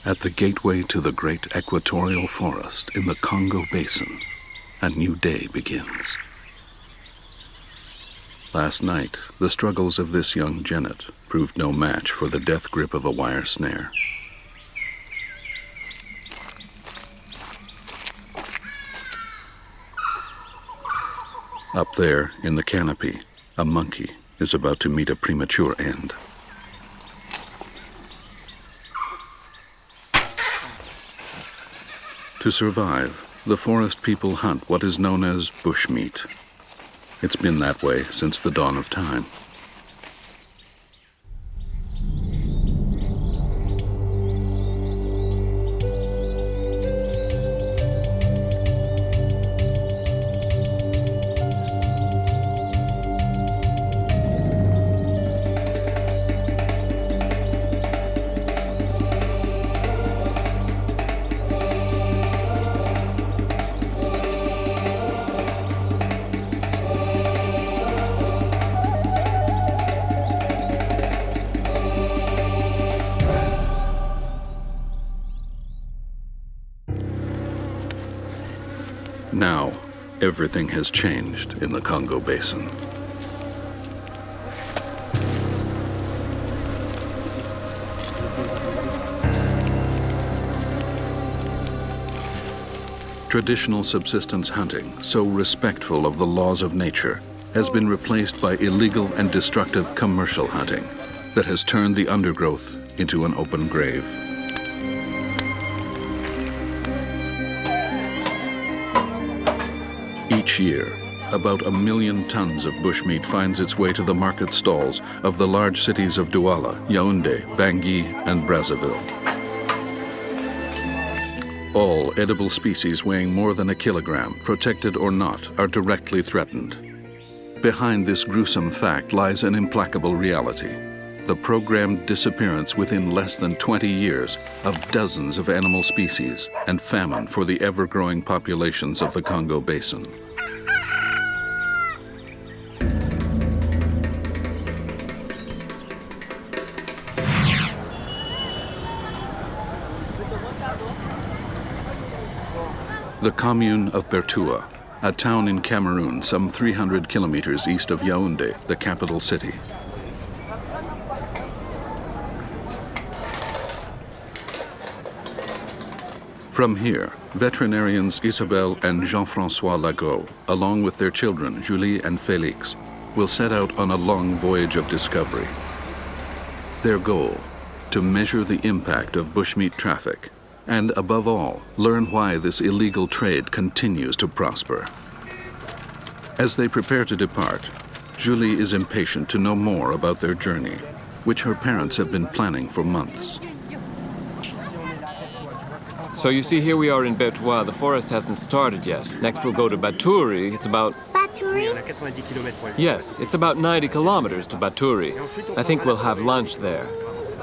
At the gateway to the great equatorial forest in the Congo Basin, a new day begins. Last night, the struggles of this young genet proved no match for the death grip of a wire snare. Up there, in the canopy, a monkey is about to meet a premature end. To survive, the forest people hunt what is known as bushmeat. It's been that way since the dawn of time. Now, everything has changed in the Congo Basin. Traditional subsistence hunting, so respectful of the laws of nature, has been replaced by illegal and destructive commercial hunting that has turned the undergrowth into an open grave. Each year, about 1 million tons of bushmeat finds its way to the market stalls of the large cities of Douala, Yaoundé, Bangui, and Brazzaville. All edible species weighing more than a kilogram, protected or not, are directly threatened. Behind this gruesome fact lies an implacable reality: the programmed disappearance within less than 20 years of dozens of animal species and famine for the ever-growing populations of the Congo Basin. The commune of Bertoua, a town in Cameroon some 300 kilometers east of Yaoundé, the capital city. From here, veterinarians Isabelle and Jean-François Lagrot, along with their children Julie and Félix, will set out on a long voyage of discovery. Their goal, to measure the impact of bushmeat traffic, and above all, learn why this illegal trade continues to prosper. As they prepare to depart, Julie is impatient to know more about their journey, which her parents have been planning for months. So you see, here we are in Bertoua. The forest hasn't started yet. Next we'll go to Batouri. It's about... Batouri? Yes, it's about 90 kilometers to Batouri. I think we'll have lunch there.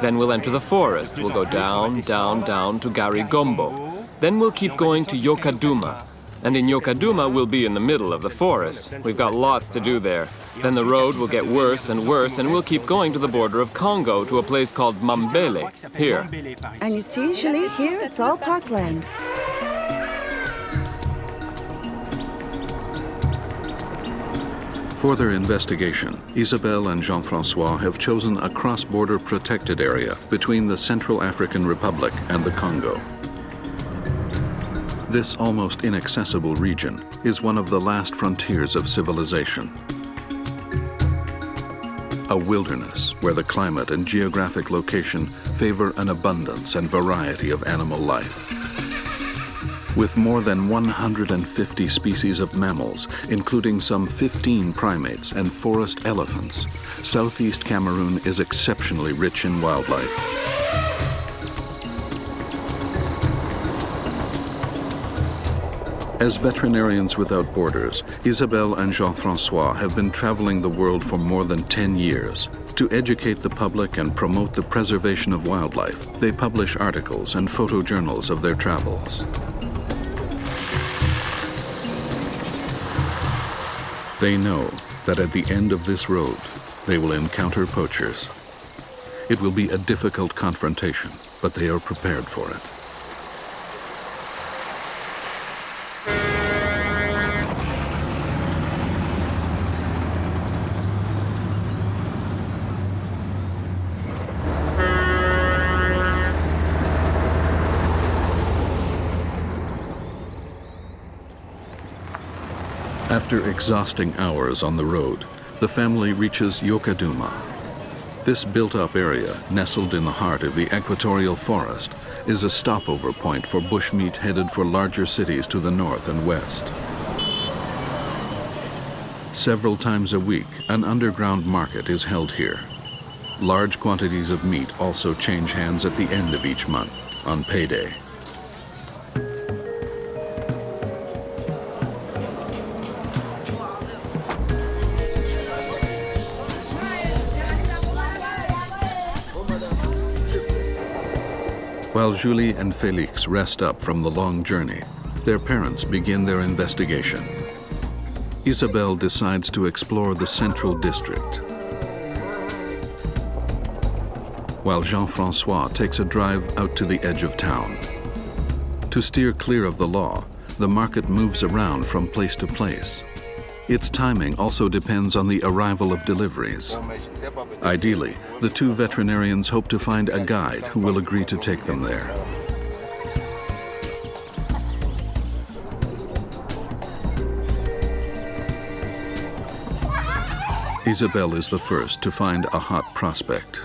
Then we'll enter the forest. We'll go down, down, down to Garigombo. Then we'll keep going to Yokaduma. And in Yokaduma, we'll be in the middle of the forest. We've got lots to do there. Then the road will get worse, and we'll keep going to the border of Congo to a place called Mambele, here. And you see, Julie, here it's all parkland. For their investigation, Isabelle and Jean-François have chosen a cross-border protected area between the Central African Republic and the Congo. This almost inaccessible region is one of the last frontiers of civilization. A wilderness where the climate and geographic location favor an abundance and variety of animal life. With more than 150 species of mammals, including some 15 primates and forest elephants, southeast Cameroon is exceptionally rich in wildlife. As veterinarians without borders, Isabelle and Jean-François have been traveling the world for more than 10 years. To educate the public and promote the preservation of wildlife, they publish articles and photojournals of their travels. They know that at the end of this road, they will encounter poachers. It will be a difficult confrontation, but they are prepared for it. After exhausting hours on the road, the family reaches Yokaduma. This built-up area, nestled in the heart of the equatorial forest, is a stopover point for bushmeat headed for larger cities to the north and west. Several times a week, an underground market is held here. Large quantities of meat also change hands at the end of each month, on payday. While Julie and Félix rest up from the long journey, their parents begin their investigation. Isabelle decides to explore the central district, while Jean-François takes a drive out to the edge of town. To steer clear of the law, the market moves around from place to place. Its timing also depends on the arrival of deliveries. Ideally, the two veterinarians hope to find a guide who will agree to take them there. Isabelle is the first to find a hot prospect.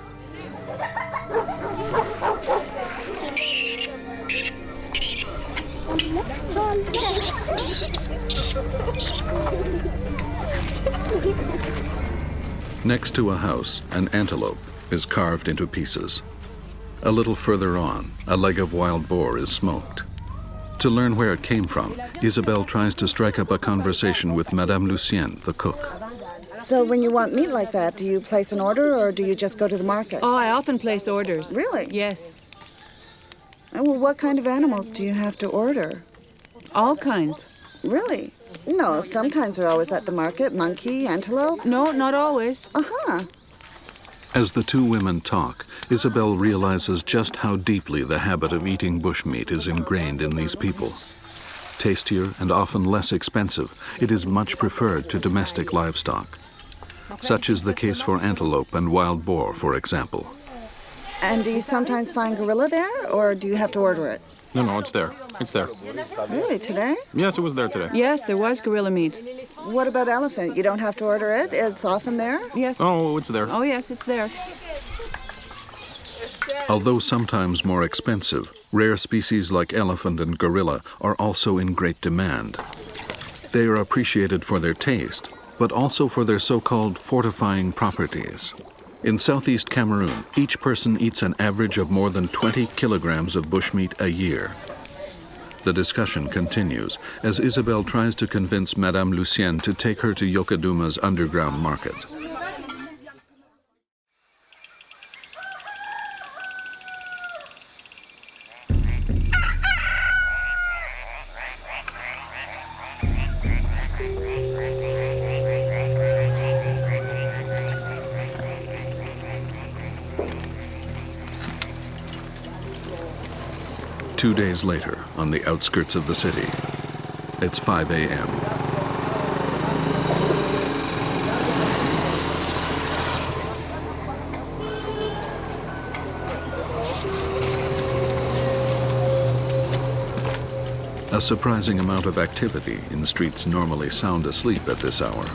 Next to a house, an antelope is carved into pieces. A little further on, a leg of wild boar is smoked. To learn where it came from, Isabelle tries to strike up a conversation with Madame Lucienne, the cook. So when you want meat like that, do you place an order or do you just go to the market? Oh, I often place orders. Really? Yes. Well, what kind of animals do you have to order? All kinds. Really? No, some kinds are always at the market. Monkey, antelope. No, not always. Uh-huh. As the two women talk, Isabelle realizes just how deeply the habit of eating bushmeat is ingrained in these people. Tastier and often less expensive, it is much preferred to domestic livestock. Such is the case for antelope and wild boar, for example. And do you sometimes find gorilla there, or do you have to order it? No, it's there. It's there. Really, today? Yes, it was there today. Yes, there was gorilla meat. What about elephant? You don't have to order it? It's often there? Yes. Oh, it's there. Oh, yes, it's there. Although sometimes more expensive, rare species like elephant and gorilla are also in great demand. They are appreciated for their taste, but also for their so-called fortifying properties. In southeast Cameroon, each person eats an average of more than 20 kilograms of bushmeat a year. The discussion continues as Isabelle tries to convince Madame Lucienne to take her to Yokaduma's underground market. Two days later, on the outskirts of the city, it's 5 a.m. A surprising amount of activity in streets normally sound asleep at this hour.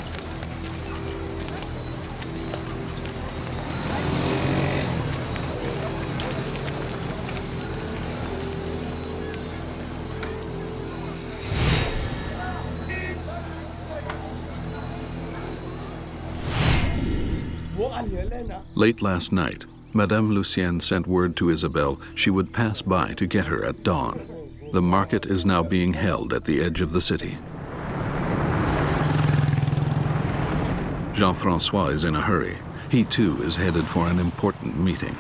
Late last night, Madame Lucienne sent word to Isabelle she would pass by to get her at dawn. The market is now being held at the edge of the city. Jean-François is in a hurry. He too is headed for an important meeting.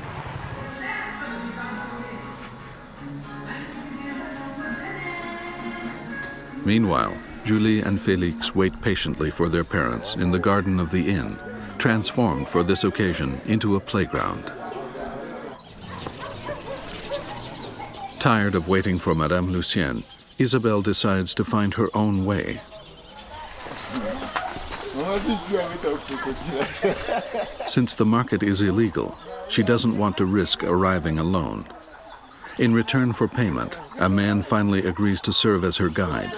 Meanwhile, Julie and Félix wait patiently for their parents in the garden of the inn, transformed for this occasion into a playground. Tired of waiting for Madame Lucienne, Isabelle decides to find her own way. Since the market is illegal, she doesn't want to risk arriving alone. In return for payment, a man finally agrees to serve as her guide.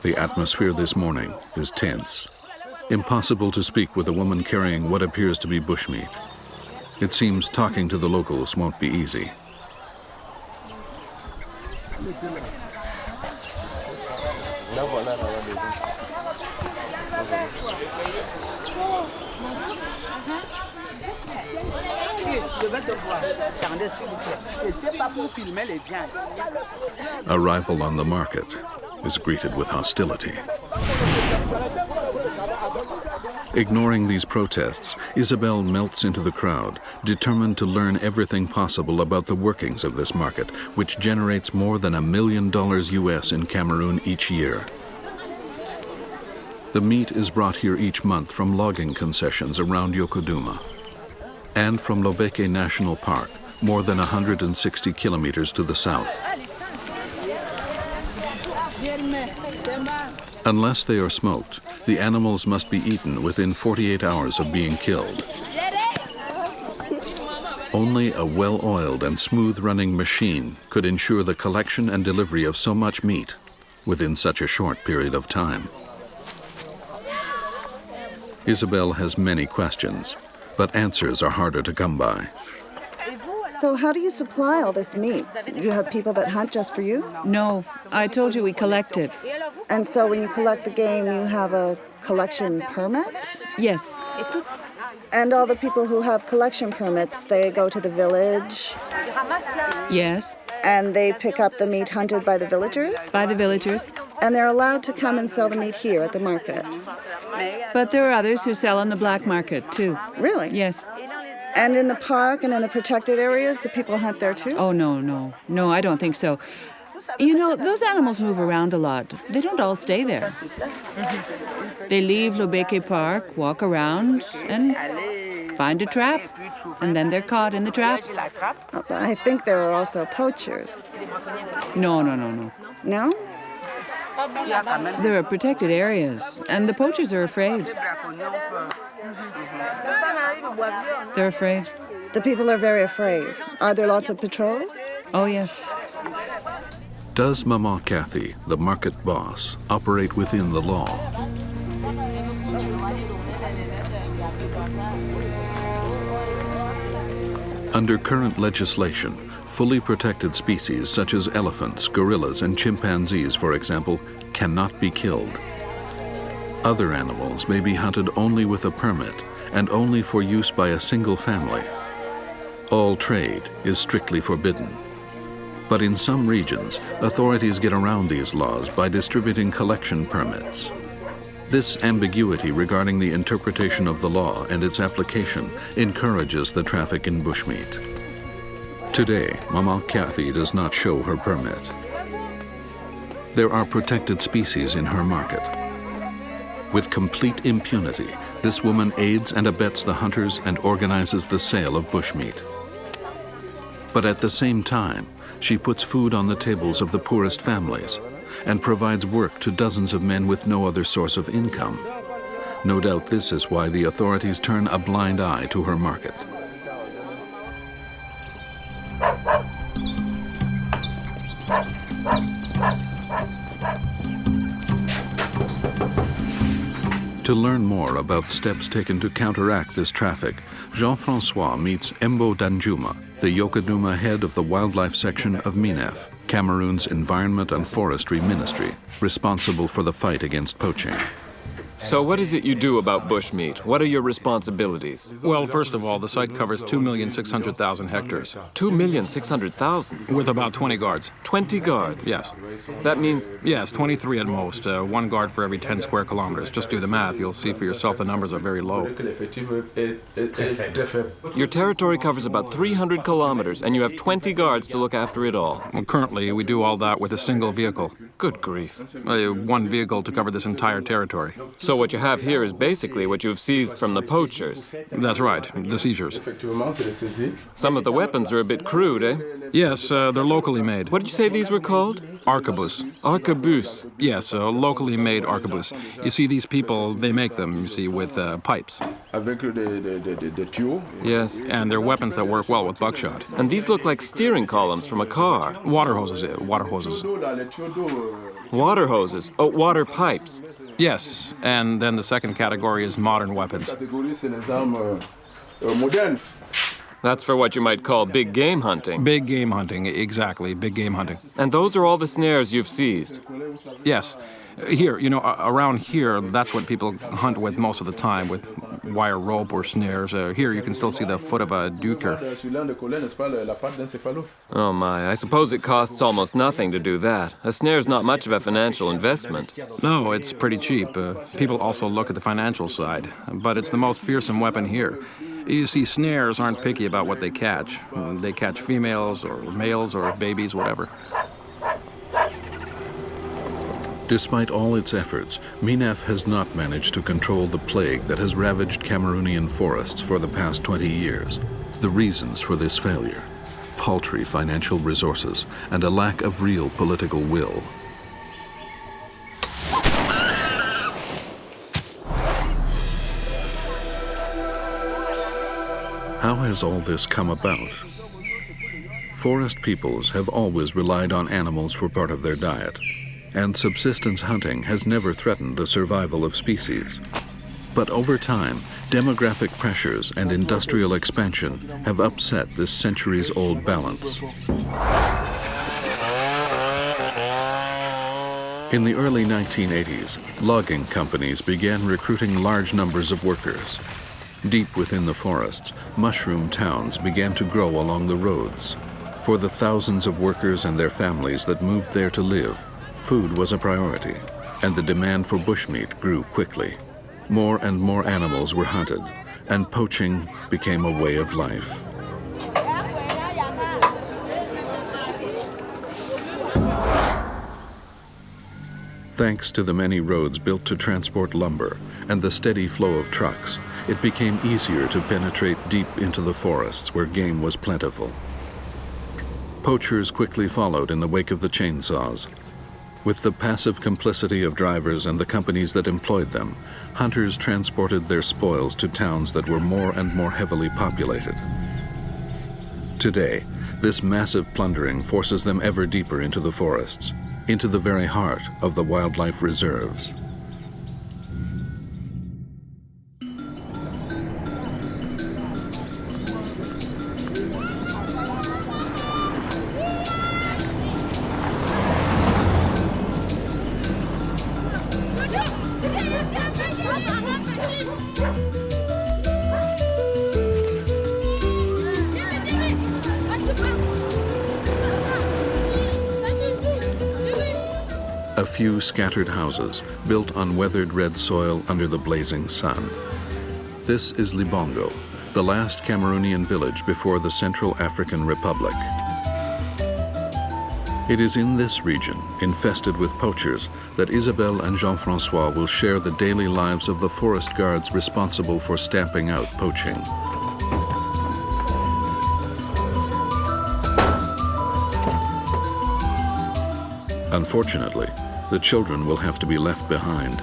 The atmosphere this morning is tense. Impossible to speak with a woman carrying what appears to be bushmeat. It seems talking to the locals won't be easy. Arrival on the market is greeted with hostility. Ignoring these protests, Isabelle melts into the crowd, determined to learn everything possible about the workings of this market, which generates more than $1 million US in Cameroon each year. The meat is brought here each month from logging concessions around Yokoduma and from Lobeke National Park, more than 160 kilometers to the south. Unless they are smoked, the animals must be eaten within 48 hours of being killed. Only a well-oiled and smooth-running machine could ensure the collection and delivery of so much meat within such a short period of time. Isabelle has many questions, but answers are harder to come by. So how do you supply all this meat? You have people that hunt just for you? No, I told you we collect it. And so when you collect the game, you have a collection permit? Yes. And all the people who have collection permits, they go to the village Yes, and they pick up the meat hunted by the villagers? by the villagers. And they're allowed to come and sell the meat here at the market? But there are others who sell on the black market, too. Really? Yes. And in the park and in the protected areas, the people hunt there too? Oh, no, no. No, I don't think so. You know, those animals move around a lot. They don't all stay there. They leave Lobeke Park, walk around, and find a trap. And then they're caught in the trap. I think there are also poachers. No, no, no, no. No? There are protected areas, and the poachers are afraid. They're afraid. The people are very afraid. Are there lots of patrols? Oh, yes. Does Mama Kathy, the market boss, operate within the law? Under current legislation, fully protected species such as elephants, gorillas, and chimpanzees, for example, cannot be killed. Other animals may be hunted only with a permit and only for use by a single family. All trade is strictly forbidden. But in some regions, authorities get around these laws by distributing collection permits. This ambiguity regarding the interpretation of the law and its application encourages the traffic in bushmeat. Today, Mama Kathy does not show her permit. There are protected species in her market. With complete impunity, this woman aids and abets the hunters and organizes the sale of bushmeat. But at the same time, she puts food on the tables of the poorest families and provides work to dozens of men with no other source of income. No doubt this is why the authorities turn a blind eye to her market. To learn more about steps taken to counteract this traffic, Jean-François meets Embo Danjuma, the Yokoduma head of the wildlife section of MINEF, Cameroon's Environment and Forestry Ministry, responsible for the fight against poaching. So what is it you do about bushmeat? What are your responsibilities? Well, first of all, the site covers 2,600,000 hectares 2,600,000? with about 20 guards. 20 guards? Yes. That means Yes, 23 at most. One guard for every 10 square kilometers. Just do the math. You'll see for yourself the numbers are very low. your territory covers about 300 kilometers and you have 20 guards to look after it all. Well, currently, we do all that with a single vehicle. Good grief. One vehicle to cover this entire territory. So So what you have here is basically what you've seized from the poachers. That's right, the seizures. Some of the weapons are a bit crude, eh? Yes, they're locally made. What did you say these were called? Arquebus. Arquebus. Yes, locally made arquebus. You see, these people, they make them, you see, with pipes. Yes. And they're weapons that work well with buckshot. And these look like steering columns from a car. Water hoses, water hoses. Water hoses. Oh, water pipes. Yes, and then the second category is modern weapons. That's for what you might call big game hunting. Big game hunting, exactly, big game hunting. And those are all the snares you've seized? Yes. Here, you know, around here, that's what people hunt with most of the time, with wire rope or snares. Here, you can still see the foot of a duiker. Oh my, I suppose it costs almost nothing to do that. A snare's not much of a financial investment. No, it's pretty cheap. People also look at the financial side, but it's the most fearsome weapon here. You see, snares aren't picky about what they catch. They catch females or males or babies, whatever. Despite all its efforts, MINEF has not managed to control the plague that has ravaged Cameroonian forests for the past 20 years. The reasons for this failure: paltry financial resources and a lack of real political will. How has all this come about? Forest peoples have always relied on animals for part of their diet, and subsistence hunting has never threatened the survival of species. But over time, demographic pressures and industrial expansion have upset this centuries-old balance. In the early 1980s, logging companies began recruiting large numbers of workers. Deep within the forests, mushroom towns began to grow along the roads. For the thousands of workers and their families that moved there to live, food was a priority, and the demand for bushmeat grew quickly. More and more animals were hunted, and poaching became a way of life. Thanks to the many roads built to transport lumber and the steady flow of trucks, it became easier to penetrate deep into the forests where game was plentiful. Poachers quickly followed in the wake of the chainsaws. With the passive complicity of drivers and the companies that employed them, hunters transported their spoils to towns that were more and more heavily populated. Today, this massive plundering forces them ever deeper into the forests, into the very heart of the wildlife reserves. A few scattered houses built on weathered red soil under the blazing sun. This is Libongo, the last Cameroonian village before the Central African Republic. It is in this region, infested with poachers, that Isabelle and Jean-François will share the daily lives of the forest guards responsible for stamping out poaching. Unfortunately, the children will have to be left behind.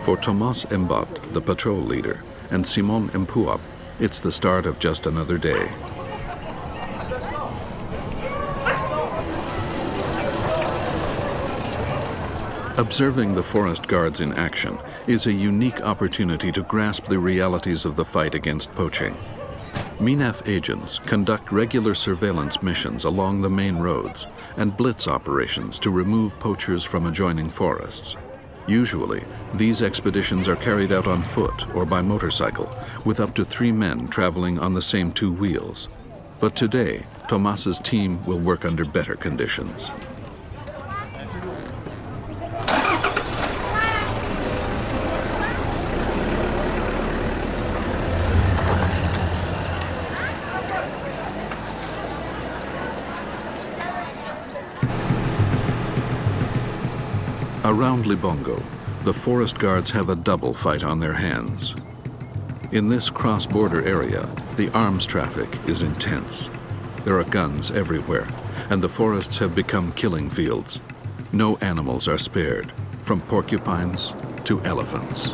For Thomas Mbot, the patrol leader, and Simon Mpuap, it's the start of just another day. Observing the forest guards in action is a unique opportunity to grasp the realities of the fight against poaching. MINEF agents conduct regular surveillance missions along the main roads and blitz operations to remove poachers from adjoining forests. Usually, these expeditions are carried out on foot or by motorcycle, with up to 3 men traveling on the same 2 wheels. But today, Thomas's team will work under better conditions. Around Libongo, the forest guards have a double fight on their hands. In this cross-border area, the arms traffic is intense. There are guns everywhere, and the forests have become killing fields. No animals are spared, from porcupines to elephants.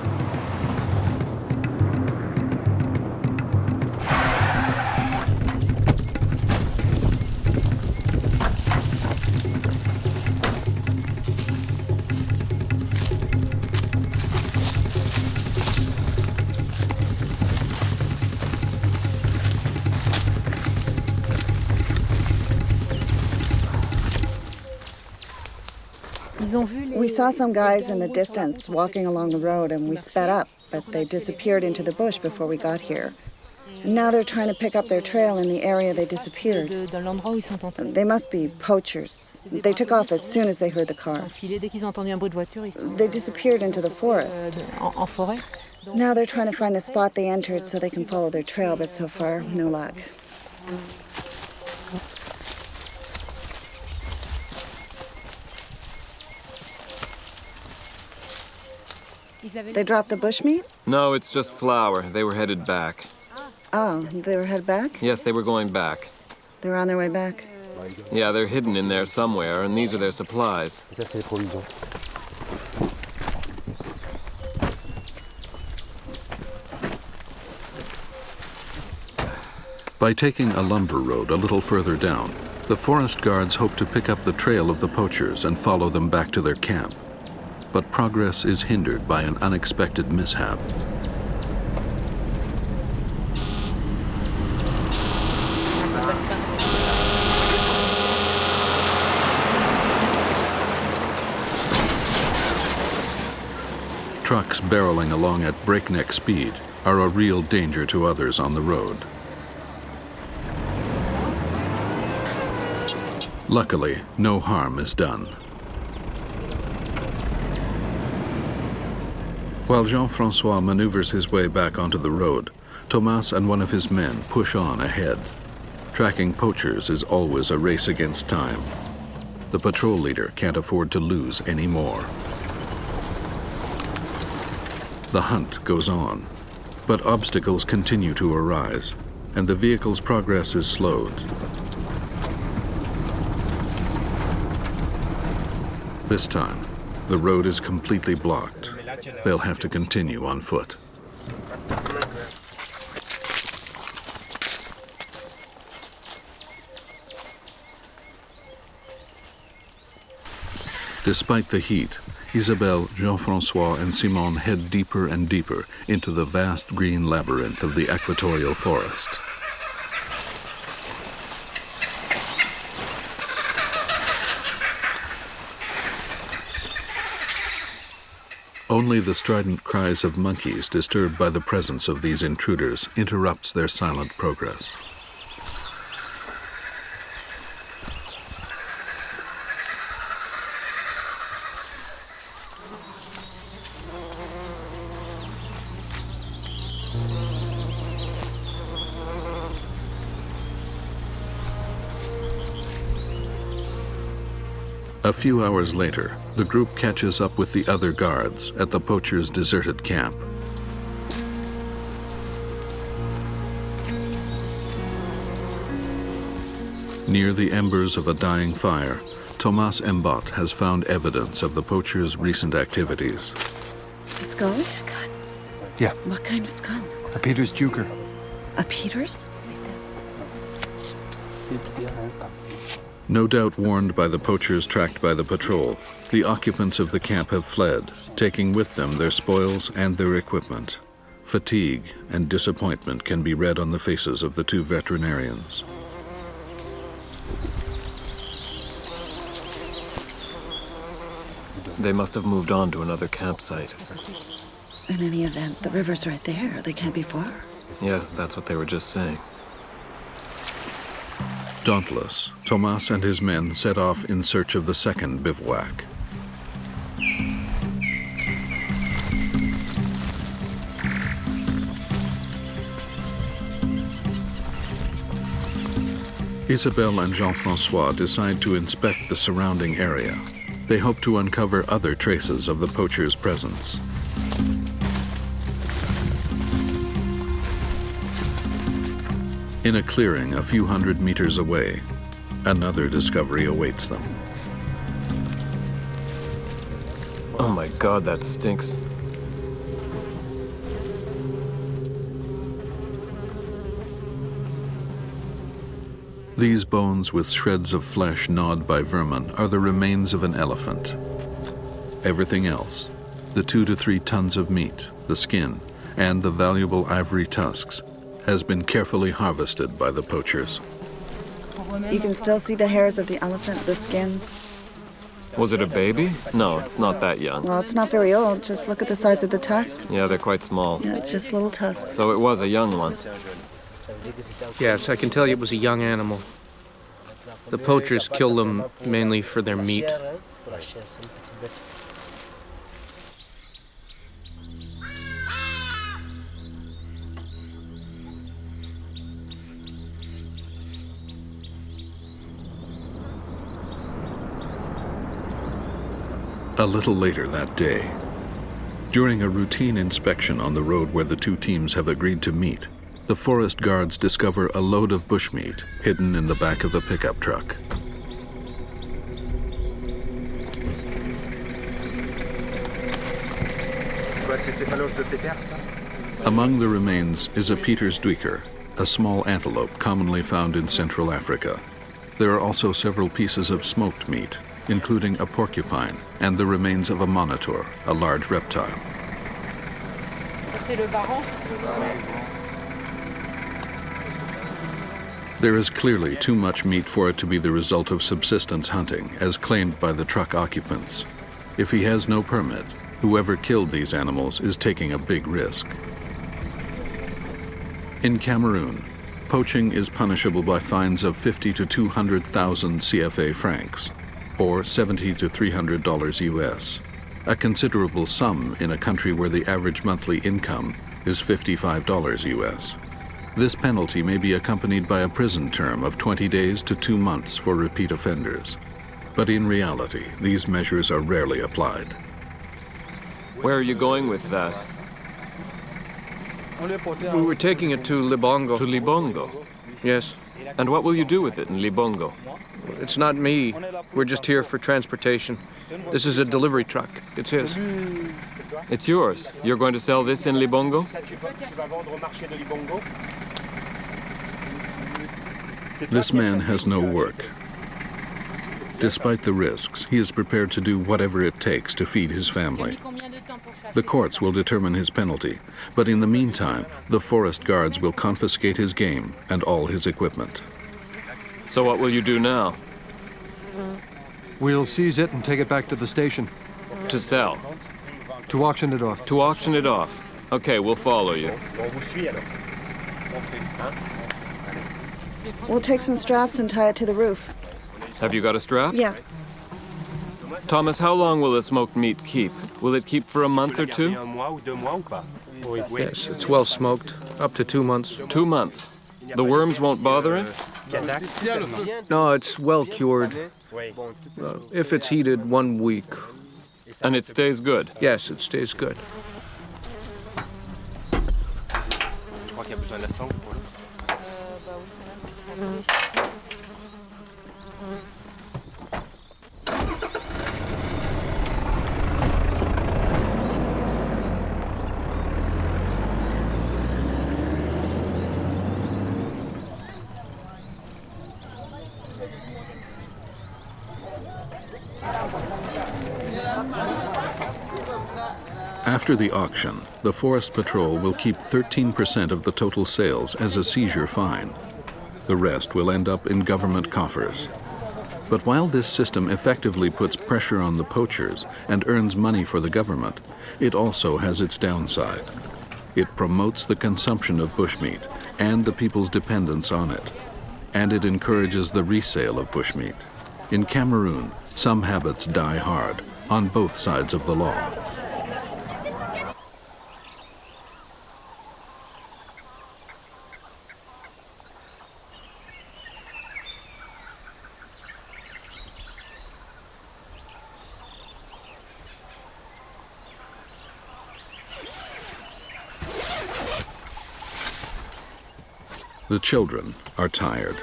We saw some guys in the distance walking along the road and we sped up, but they disappeared into the bush before we got here. And now they're trying to pick up their trail in the area they disappeared. They must be poachers. They took off as soon as they heard the car. They disappeared into the forest. Now they're trying to find the spot they entered so they can follow their trail, but so far, no luck. They dropped the bushmeat? No, it's just flour. They were headed back. Oh, they were headed back? Yes, they were going back. They were on their way back? Yeah, they're hidden in there somewhere, and these are their supplies. By taking a lumber road a little further down, the forest guards hope to pick up the trail of the poachers and follow them back to their camp. But progress is hindered by an unexpected mishap. Trucks barreling along at breakneck speed are a real danger to others on the road. Luckily, no harm is done. While Jean-François maneuvers his way back onto the road, Thomas and one of his men push on ahead. Tracking poachers is always a race against time. The patrol leader can't afford to lose any more. The hunt goes on, but obstacles continue to arise, and the vehicle's progress is slowed. This time, the road is completely blocked. They'll have to continue on foot. Despite the heat, Isabelle, Jean-François, and Simon head deeper and deeper into the vast green labyrinth of the equatorial forest. Only the strident cries of monkeys disturbed by the presence of these intruders interrupts their silent progress. A few hours later, the group catches up with the other guards at the poachers' deserted camp. Near the embers of a dying fire, Thomas Mbot has found evidence of the poachers' recent activities. It's a skull? Yeah, What kind of skull? a Peter's Duker. A Peter's? No doubt warned by the poachers tracked by the patrol, the occupants of the camp have fled, taking with them their spoils and their equipment. Fatigue and disappointment can be read on the faces of the two veterinarians. They must have moved on to another campsite. In any event, the river's right there. They can't be far. Yes, that's what they were just saying. Dauntless, Thomas and his men set off in search of the second bivouac. Isabelle and Jean-François decide to inspect the surrounding area. They hope to uncover other traces of the poachers' presence. In a clearing a few hundred meters away, another discovery awaits them. Oh my God, that stinks. These bones with shreds of flesh gnawed by vermin are the remains of an elephant. Everything else, the 2 to 3 tons of meat, the skin, and the valuable ivory tusks, has been carefully harvested by the poachers. You can still see the hairs of the elephant, the skin. Was it a baby? No, it's not that young. Well, it's not very old. Just look at the size of the tusks. Yeah, they're quite small. Yeah, it's just little tusks. So it was a young one. Yes, I can tell you it was a young animal. The poachers kill them mainly for their meat. A little later that day, during a routine inspection on the road where the two teams have agreed to meet, the forest guards discover a load of bushmeat hidden in the back of the pickup truck. Among the remains is a Pietersduiker, a small antelope commonly found in Central Africa. There are also several pieces of smoked meat, including a porcupine and the remains of a monitor, a large reptile. There is clearly too much meat for it to be the result of subsistence hunting, as claimed by the truck occupants. If he has no permit, whoever killed these animals is taking a big risk. In Cameroon, poaching is punishable by fines of 50 to 200,000 CFA francs, or $70 to $300 US, a considerable sum in a country where the average monthly income is $55 US. This penalty may be accompanied by a prison term of 20 days to 2 months for repeat offenders. But in reality, these measures are rarely applied. Where are you going with that? We were taking it to Libongo. To Libongo? Yes. And what will you do with it in Libongo? It's not me. We're just here for transportation. This is a delivery truck. It's his. It's yours. You're going to sell this in Libongo? This man has no work. Despite the risks, he is prepared to do whatever it takes to feed his family. The courts will determine his penalty, but in the meantime, the forest guards will confiscate his game and all his equipment. So what will you do now? We'll seize it and take it back to the station. To sell? To auction it off. To auction it off. Okay, we'll follow you. We'll take some straps and tie it to the roof. Have you got a strap? Yeah. Thomas, how long will the smoked meat keep? Will it keep for a month or two? Yes, it's well smoked. Up to 2 months. 2 months. The worms won't bother it? No, it's well cured. If it's heated 1 week. And it stays good? Yes, it stays good. After the auction, the Forest Patrol will keep 13% of the total sales as a seizure fine. The rest will end up in government coffers. But while this system effectively puts pressure on the poachers and earns money for the government, it also has its downside. It promotes the consumption of bushmeat and the people's dependence on it. And it encourages the resale of bushmeat. In Cameroon, some habits die hard on both sides of the law. The children are tired.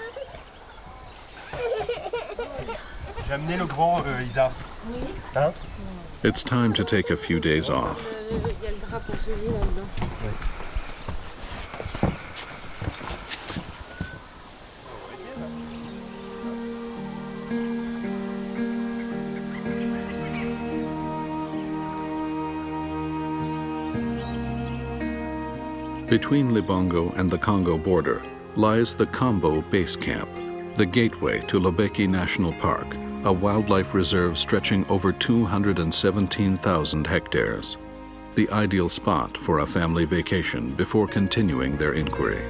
It's time to take a few days off. Between Libongo and the Congo border lies the Kambo Base Camp, the gateway to Lobeki National Park, a wildlife reserve stretching over 217,000 hectares. The ideal spot for a family vacation before continuing their inquiry.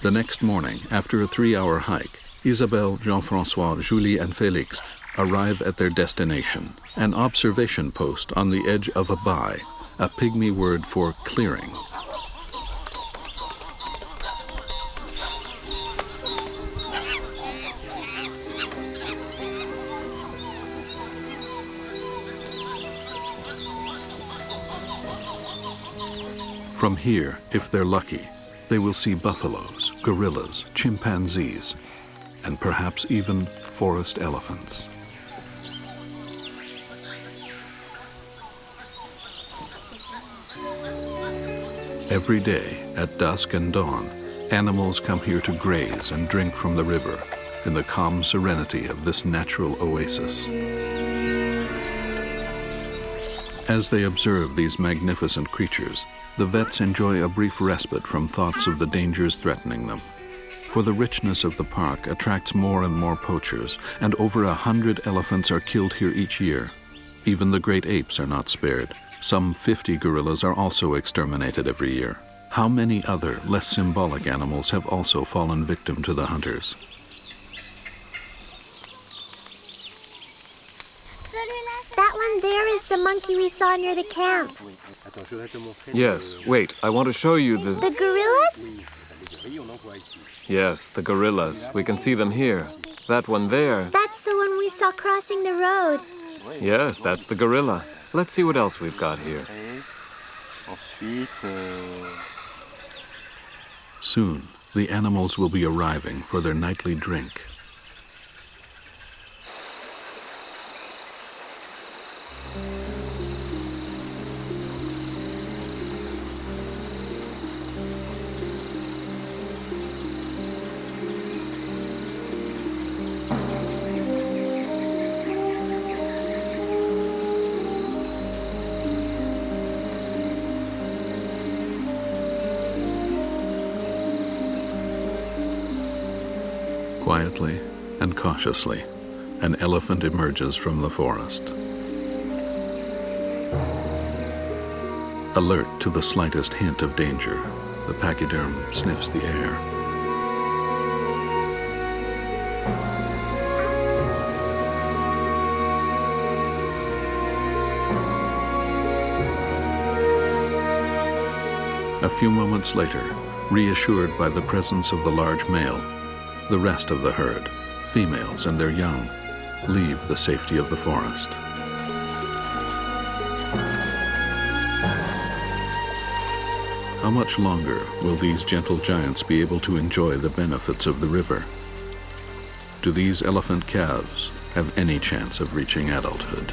The next morning, after a 3-hour hike, Isabelle, Jean-François, Julie and Félix arrive at their destination, an observation post on the edge of a baai, a pygmy word for clearing. From here, if they're lucky, they will see buffaloes, gorillas, chimpanzees, and perhaps even forest elephants. Every day, at dusk and dawn, animals come here to graze and drink from the river in the calm serenity of this natural oasis. As they observe these magnificent creatures, the vets enjoy a brief respite from thoughts of the dangers threatening them. For the richness of the park attracts more and more poachers, and over 100 elephants are killed here each year. Even the great apes are not spared. Some 50 gorillas are also exterminated every year. How many other, less symbolic animals have also fallen victim to the hunters? That one there is the monkey we saw near the camp. Yes, wait, I want to show you the... The gorillas? Yes, the gorillas. We can see them here. That one there. That's the one we saw crossing the road. Yes, that's the gorilla. Let's see what else we've got here. Soon, the animals will be arriving for their nightly drink. Quietly and cautiously, an elephant emerges from the forest. Alert to the slightest hint of danger, the pachyderm sniffs the air. A few moments later, reassured by the presence of the large male, the rest of the herd, females and their young, leave the safety of the forest. How much longer will these gentle giants be able to enjoy the benefits of the river? Do these elephant calves have any chance of reaching adulthood?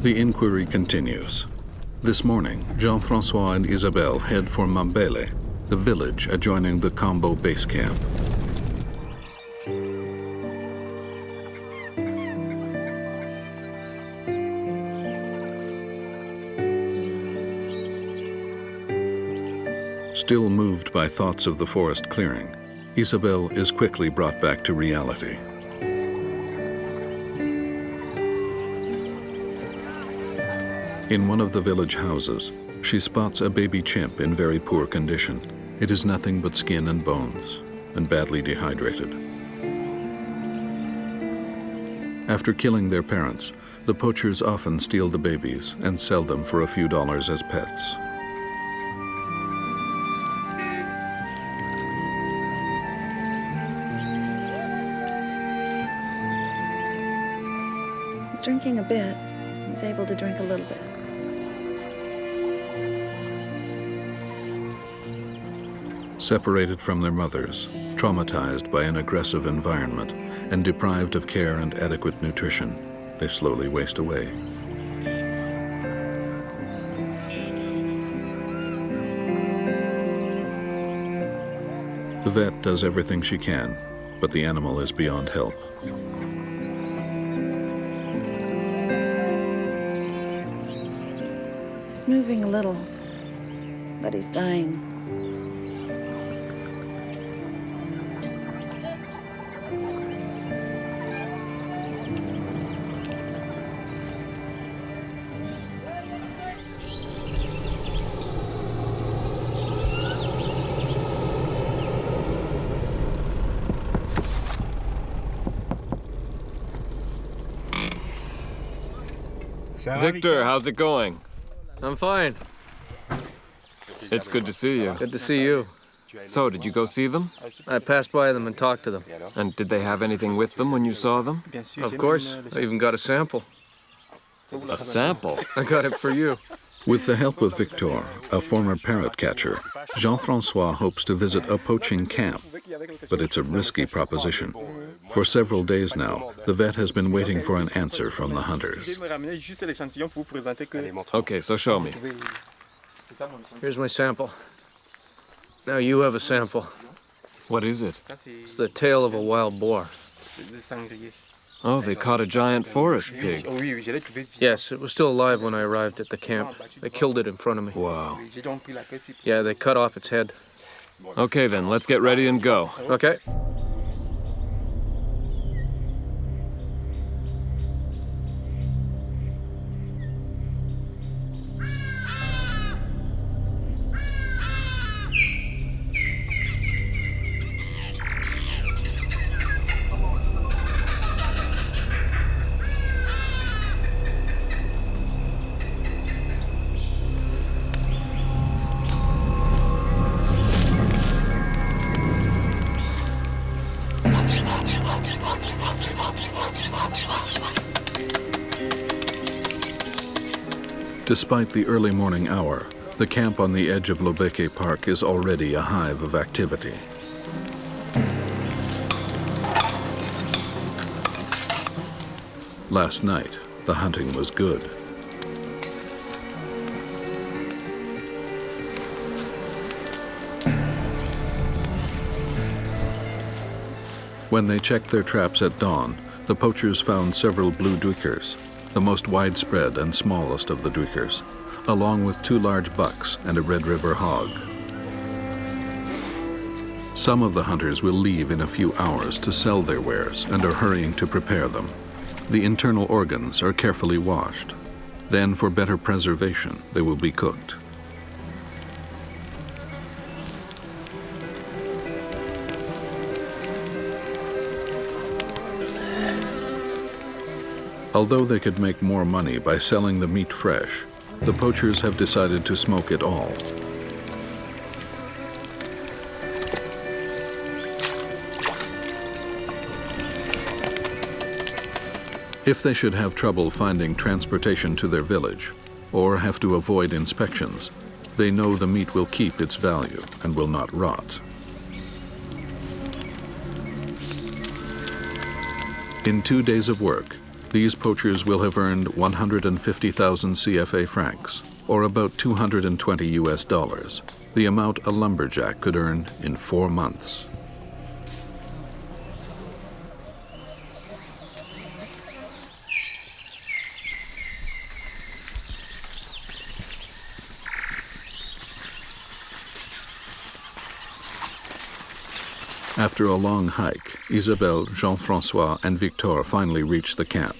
The inquiry continues. This morning, Jean-François and Isabelle head for Mambele, the village adjoining the Combo base camp. Still moved by thoughts of the forest clearing, Isabelle is quickly brought back to reality. In one of the village houses, she spots a baby chimp in very poor condition. It is nothing but skin and bones, and badly dehydrated. After killing their parents, the poachers often steal the babies and sell them for a few dollars as pets. He's drinking a bit. He's able to drink a little bit. Separated from their mothers, traumatized by an aggressive environment, and deprived of care and adequate nutrition, they slowly waste away. The vet does everything she can, but the animal is beyond help. He's moving a little, but he's dying. Victor, how's it going? I'm fine. It's good to see you. Good to see you. So, did you go see them? I passed by them and talked to them. And did they have anything with them when you saw them? Of course. I even got a sample. A sample? I got it for you. With the help of Victor, a former parrot catcher, Jean-François hopes to visit a poaching camp, but it's a risky proposition. For several days now, the vet has been waiting for an answer from the hunters. Okay, so show me. Here's my sample. Now you have a sample. What is it? It's the tail of a wild boar. Oh, they caught a giant forest pig. Yes, it was still alive when I arrived at the camp. They killed it in front of me. Wow. Yeah, they cut off its head. Okay then, let's get ready and go. Okay. Despite the early morning hour, the camp on the edge of Lobeke Park is already a hive of activity. Last night, the hunting was good. When they checked their traps at dawn, the poachers found several blue duikers, the most widespread and smallest of the duikers, along with 2 large bucks and a Red River hog. Some of the hunters will leave in a few hours to sell their wares and are hurrying to prepare them. The internal organs are carefully washed. Then, for better preservation, they will be cooked. Although they could make more money by selling the meat fresh, the poachers have decided to smoke it all. If they should have trouble finding transportation to their village, or have to avoid inspections, they know the meat will keep its value and will not rot. In 2 days of work, these poachers will have earned 150,000 CFA francs, or about $220, the amount a lumberjack could earn in 4 months. After a long hike, Isabelle, Jean-François, and Victor finally reach the camp.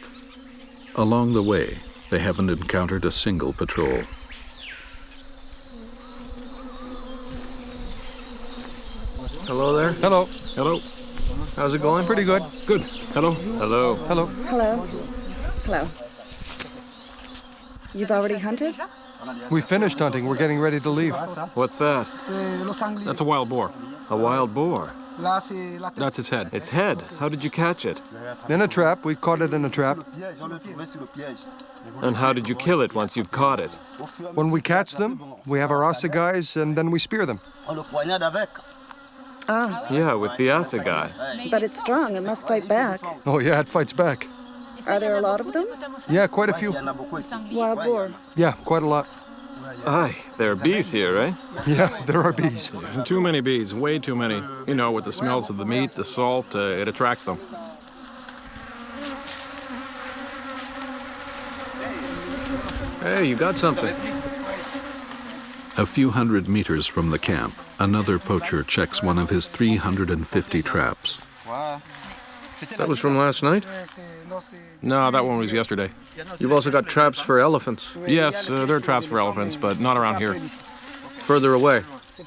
Along the way, they haven't encountered a single patrol. Hello there. Hello. Hello. How's it going? Pretty good. Good. Hello. Hello. Hello. Hello. Hello. You've already hunted? We finished hunting. We're getting ready to leave. What's that? That's a wild boar. A wild boar. That's its head. Its head. How did you catch it? In a trap. We caught it in a trap. And how did you kill it once you've caught it? When we catch them, we have our assegais and then we spear them. Yeah, with the assegai. But it's strong. It must fight back. Oh yeah, it fights back. Are there a lot of them? Yeah, quite a few. Wild boar. Yeah, quite a lot. Aye, there are bees here, eh? Yeah, there are bees. Too many bees, way too many. You know, with the smells of the meat, the salt, it attracts them. Hey, you got something. A few hundred meters from the camp, another poacher checks one of his 350 traps. That was from last night? No, that one was yesterday. You've also got traps for elephants. Yes, there are traps for elephants, but not around here. Further away.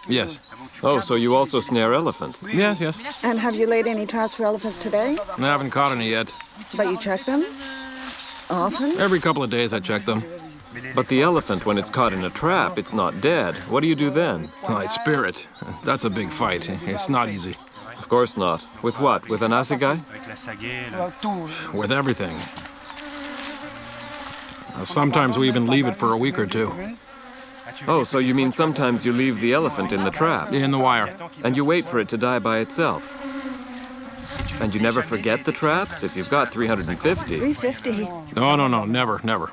Yes. Oh, so you also snare elephants? Yes, yes. And have you laid any traps for elephants today? I haven't caught any yet. But you check them? Often? Every couple of days I check them. But the elephant, when it's caught in a trap, it's not dead. What do you do then? I spear it. That's a big fight. It's not easy. Of course not. With what? With an assegai? With everything. Sometimes we even leave it for a week or two. Oh, so you mean sometimes you leave the elephant in the trap? In the wire. And you wait for it to die by itself? And you never forget the traps if you've got 350? 350. No, never, never.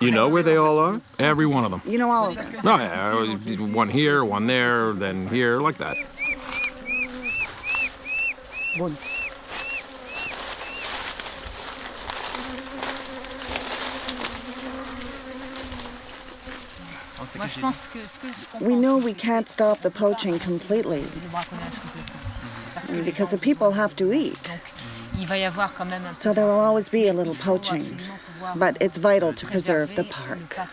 You know where they all are? Every one of them. You know all of them. Oh, yeah, one here, one there, then here, like that. We know we can't stop the poaching completely because the people have to eat. So there will always be a little poaching, but it's vital to preserve the park.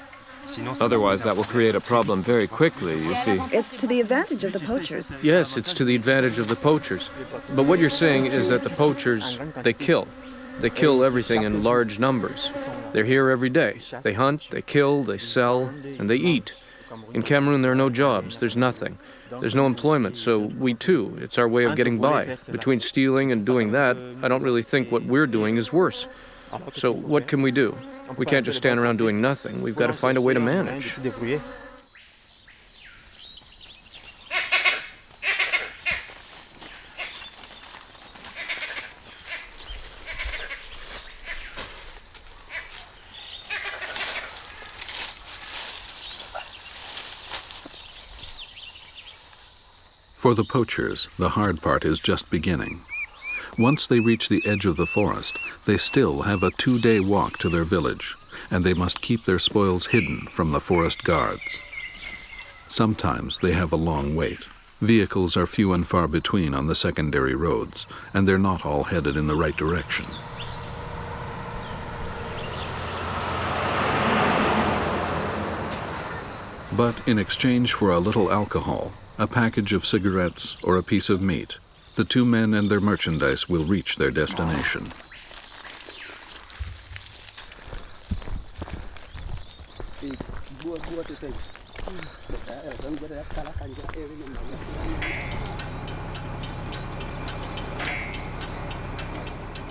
Otherwise, that will create a problem very quickly, you see. It's to the advantage of the poachers. Yes, it's to the advantage of the poachers. But what you're saying is that the poachers, they kill. They kill everything in large numbers. They're here every day. They hunt, they kill, they sell, and they eat. In Cameroon, there are no jobs. There's nothing. There's no employment, so we too, it's our way of getting by. Between stealing and doing that, I don't really think what we're doing is worse. So what can we do? We can't just stand around doing nothing. We've got to find a way to manage. For the poachers, the hard part is just beginning. Once they reach the edge of the forest, they still have a 2-day walk to their village, and they must keep their spoils hidden from the forest guards. Sometimes they have a long wait. Vehicles are few and far between on the secondary roads, and they're not all headed in the right direction. But in exchange for a little alcohol, a package of cigarettes, or a piece of meat, the two men and their merchandise will reach their destination.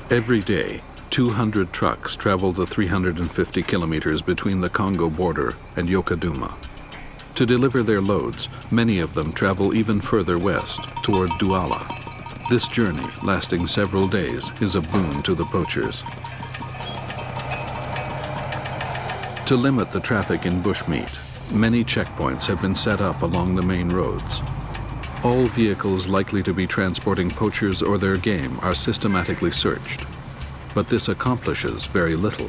Every day, 200 trucks travel the 350 kilometers between the Congo border and Yokouduma. To deliver their loads, many of them travel even further west, toward Douala. This journey, lasting several days, is a boon to the poachers. To limit the traffic in bushmeat, many checkpoints have been set up along the main roads. All vehicles likely to be transporting poachers or their game are systematically searched. But this accomplishes very little.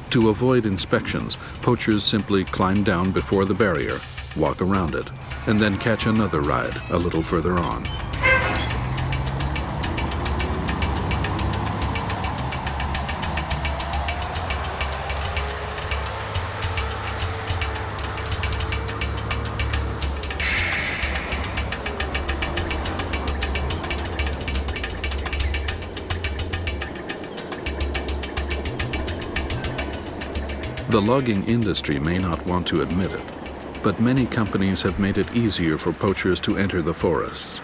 To avoid inspections, poachers simply climb down before the barrier, walk around it, and then catch another ride a little further on. The logging industry may not want to admit it, but many companies have made it easier for poachers to enter the forests.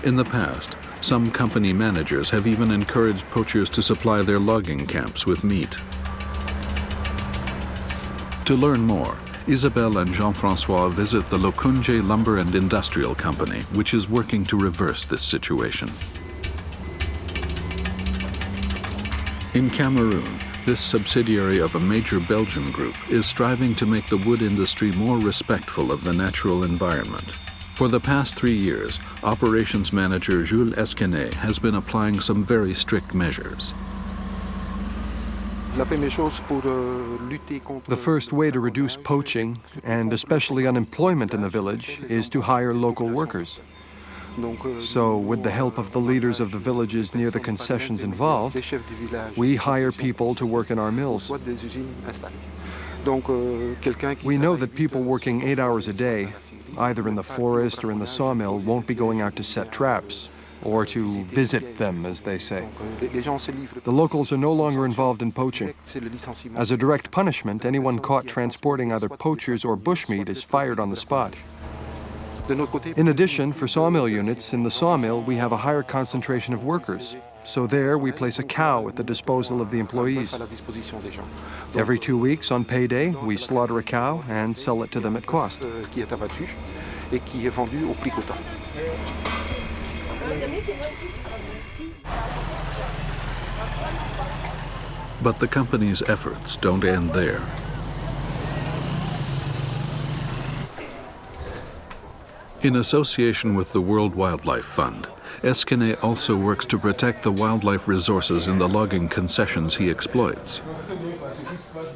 In the past, some company managers have even encouraged poachers to supply their logging camps with meat. To learn more, Isabelle and Jean-François visit the Lokunje Lumber and Industrial Company, which is working to reverse this situation. In Cameroon, this subsidiary of a major Belgian group is striving to make the wood industry more respectful of the natural environment. For the past 3 years, operations manager Jules has been applying some very strict measures. The first way to reduce poaching, and especially unemployment in the village, is to hire local workers. So, with the help of the leaders of the villages near the concessions involved, we hire people to work in our mills. We know that people working 8 hours a day, either in the forest or in the sawmill, won't be going out to set traps, or to visit them, as they say. The locals are no longer involved in poaching. As a direct punishment, anyone caught transporting either poachers or bushmeat is fired on the spot. In addition, for sawmill units, in the sawmill we have a higher concentration of workers. So there we place a cow at the disposal of the employees. Every 2 weeks on payday, we slaughter a cow and sell it to them at cost. But the company's efforts don't end there. In association with the World Wildlife Fund, Eskene also works to protect the wildlife resources in the logging concessions he exploits.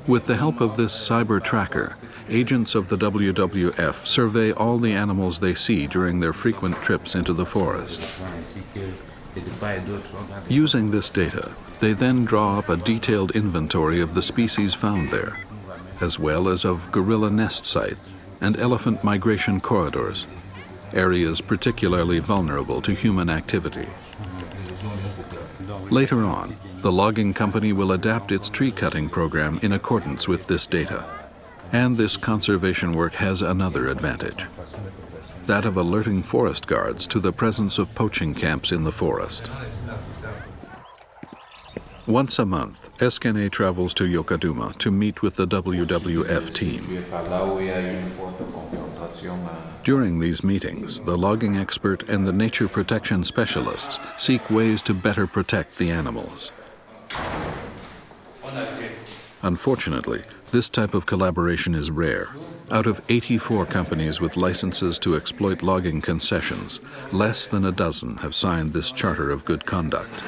With the help of this cyber tracker, agents of the WWF survey all the animals they see during their frequent trips into the forest. Using this data, they then draw up a detailed inventory of the species found there, as well as of gorilla nest sites and elephant migration corridors, areas particularly vulnerable to human activity. Later on, the logging company will adapt its tree cutting program in accordance with this data. And this conservation work has another advantage, that of alerting forest guards to the presence of poaching camps in the forest. Once a month, Eskene travels to Yokaduma to meet with the WWF team. During these meetings, the logging expert and the nature protection specialists seek ways to better protect the animals. Unfortunately, this type of collaboration is rare. Out of 84 companies with licenses to exploit logging concessions, less than a dozen have signed this Charter of Good Conduct.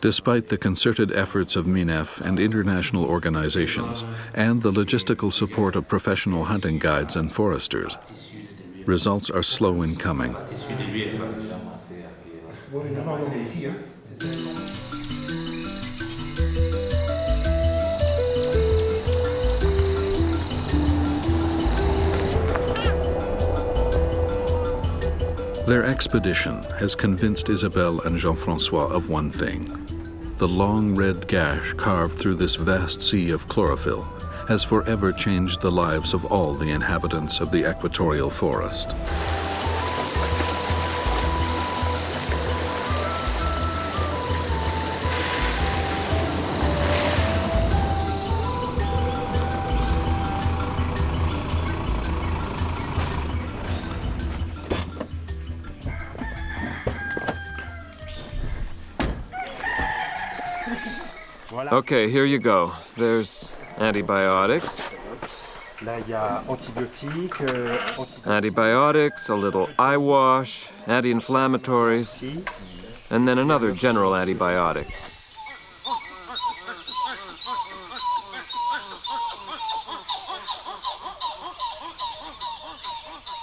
Despite the concerted efforts of MINEF and international organizations, and the logistical support of professional hunting guides and foresters, results are slow in coming. Their expedition has convinced Isabelle and Jean-François of one thing. The long red gash carved through this vast sea of chlorophyll has forever changed the lives of all the inhabitants of the equatorial forest. Okay, here you go. There's antibiotics. Antibiotics, a little eye wash, anti-inflammatories, and then another general antibiotic.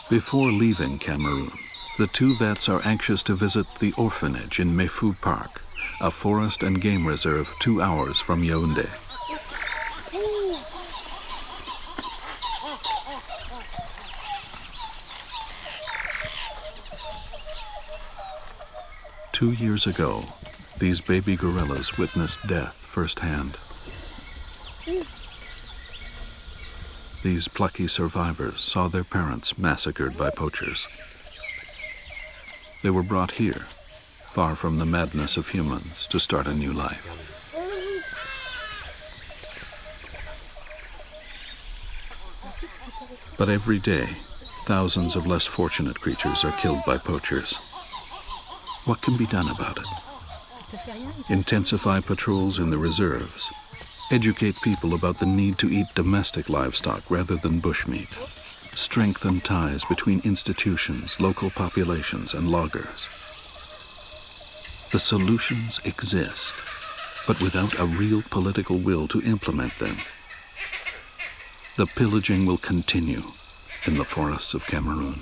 Before leaving Cameroon, the two vets are anxious to visit the orphanage in Refuge Park, a forest and game reserve 2 hours from Yaoundé. Two years ago, these baby gorillas witnessed death firsthand. These plucky survivors saw their parents massacred by poachers. They were brought here, far from the madness of humans, to start a new life. But every day, thousands of less fortunate creatures are killed by poachers. What can be done about it? Intensify patrols in the reserves. Educate people about the need to eat domestic livestock rather than bushmeat. Strengthen ties between institutions, local populations, and loggers. The solutions exist, but without a real political will to implement them, the pillaging will continue in the forests of Cameroon.